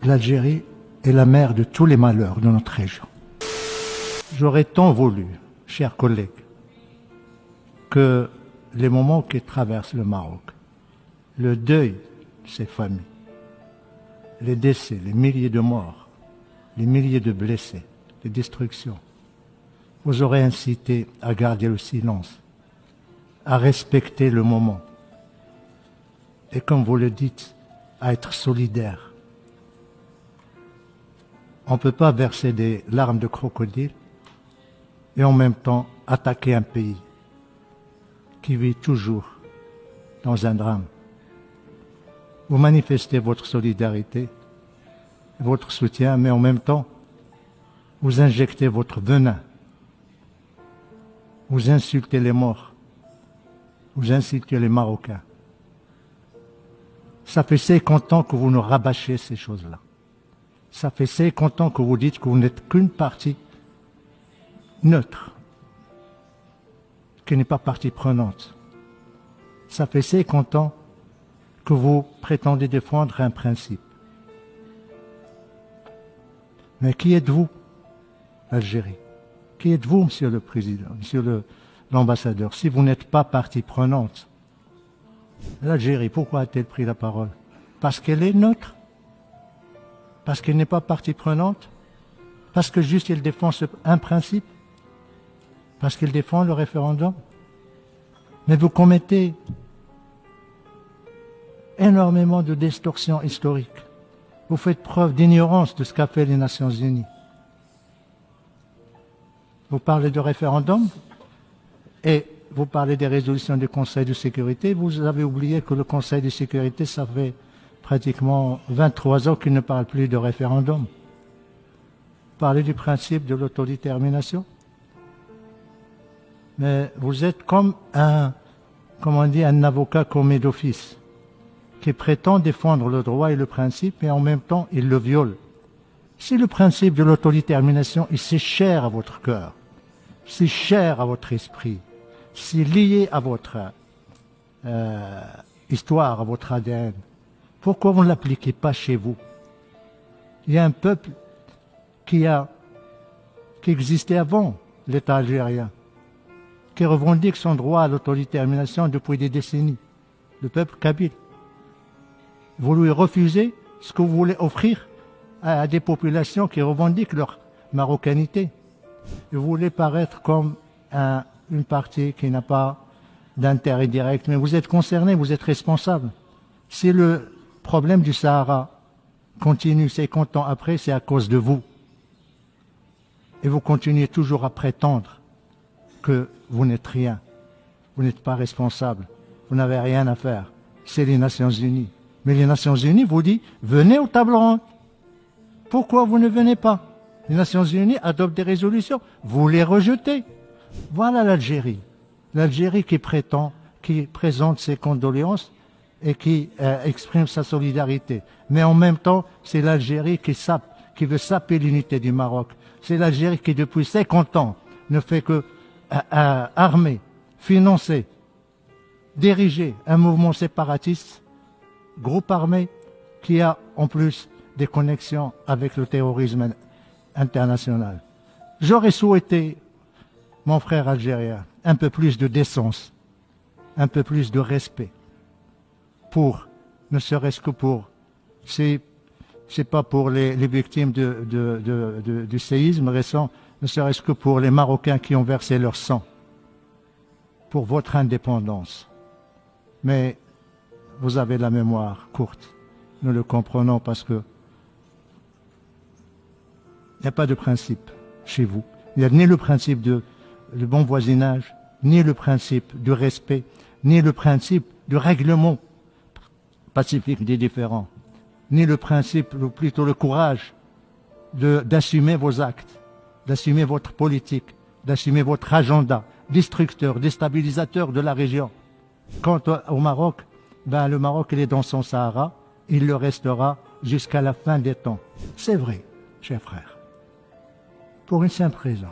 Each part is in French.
l'Algérie est la mère de tous les malheurs de notre région. J'aurais tant voulu, chers collègues, que les moments qui traversent le Maroc, le deuil de ces familles, les décès, les milliers de morts, les milliers de blessés, les destructions, vous aurez incité à garder le silence, à respecter le moment et, comme vous le dites, à être solidaire. On ne peut pas verser des larmes de crocodile et en même temps attaquer un pays qui vit toujours dans un drame. Vous manifestez votre solidarité, votre soutien, mais en même temps, vous injectez votre venin. Vous insultez les morts. Vous insultez les Marocains. Ça fait 50 ans que vous nous rabâchez ces choses-là. Ça fait 50 ans que vous dites que vous n'êtes qu'une partie neutre, qui n'est pas partie prenante. Ça fait 50 ans que vous prétendez défendre un principe. Mais qui êtes-vous, l'Algérie? Qui êtes-vous, monsieur le président, monsieur l'ambassadeur, si vous n'êtes pas partie prenante? L'Algérie, pourquoi a-t-elle pris la parole? Parce qu'elle est neutre? Parce qu'elle n'est pas partie prenante? Parce que juste elle défend un principe? Parce qu'elle défend le référendum? Mais vous commettez énormément de distorsions historiques. Vous faites preuve d'ignorance de ce qu'a fait les Nations Unies. Vous parlez de référendum et vous parlez des résolutions du Conseil de sécurité. Vous avez oublié que le Conseil de sécurité, ça fait pratiquement 23 ans qu'il ne parle plus de référendum. Vous parlez du principe de l'autodétermination. Mais vous êtes comme un avocat commis d'office qui prétend défendre le droit et le principe, et en même temps, il le viole. Si le principe de l'autodétermination est si cher à votre cœur, si cher à votre esprit, si lié à votre histoire, à votre ADN, pourquoi vous ne l'appliquez pas chez vous? Il y a un peuple qui existait avant l'État algérien, qui revendique son droit à l'autodétermination depuis des décennies, le peuple kabyle. Vous lui refusez ce que vous voulez offrir à des populations qui revendiquent leur marocanité. Et vous voulez paraître comme une partie qui n'a pas d'intérêt direct, mais vous êtes concerné, vous êtes responsable. Si le problème du Sahara continue 50 ans après, c'est à cause de vous. Et vous continuez toujours à prétendre que vous n'êtes rien, vous n'êtes pas responsable, vous n'avez rien à faire. C'est les Nations Unies. Mais les Nations Unies vous disent, venez aux tables rondes. Pourquoi vous ne venez pas? Les Nations Unies adoptent des résolutions, vous les rejetez. Voilà l'Algérie. L'Algérie qui présente ses condoléances et qui exprime sa solidarité. Mais en même temps, c'est l'Algérie qui veut saper l'unité du Maroc. C'est l'Algérie qui, depuis 50 ans, ne fait que armer, financer, diriger un mouvement séparatiste, groupe armé, qui a en plus des connexions avec le terrorisme international. J'aurais souhaité, mon frère algérien, un peu plus de décence, un peu plus de respect, ne serait-ce que pour, c'est pas pour les victimes du séisme récent, ne serait-ce que pour les Marocains qui ont versé leur sang, pour votre indépendance. Mais vous avez la mémoire courte, nous le comprenons parce que il n'y a pas de principe chez vous. Il n'y a ni le principe de bon voisinage, ni le principe du respect, ni le principe du règlement pacifique des différends, ni le principe, ou plutôt le courage d'assumer vos actes, d'assumer votre politique, d'assumer votre agenda destructeur, déstabilisateur de la région. Quant au Maroc, le Maroc, il est dans son Sahara, il le restera jusqu'à la fin des temps. C'est vrai, chers frères. Pour une simple raison,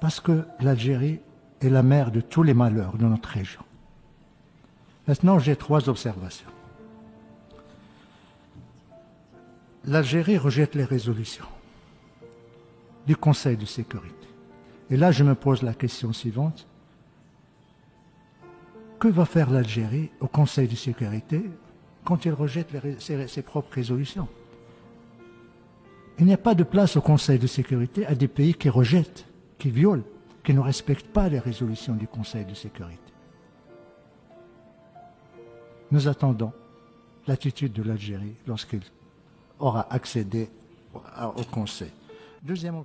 parce que l'Algérie est la mère de tous les malheurs de notre région. Maintenant, j'ai 3 observations. l'Algérie rejette les résolutions du Conseil de sécurité. Et là, je me pose la question suivante. Que va faire l'Algérie au Conseil de sécurité quand il rejette ses propres résolutions? Il n'y a pas de place au Conseil de sécurité à des pays qui rejettent, qui violent, qui ne respectent pas les résolutions du Conseil de sécurité. Nous attendons l'attitude de l'Algérie lorsqu'il aura accédé au Conseil. Deuxième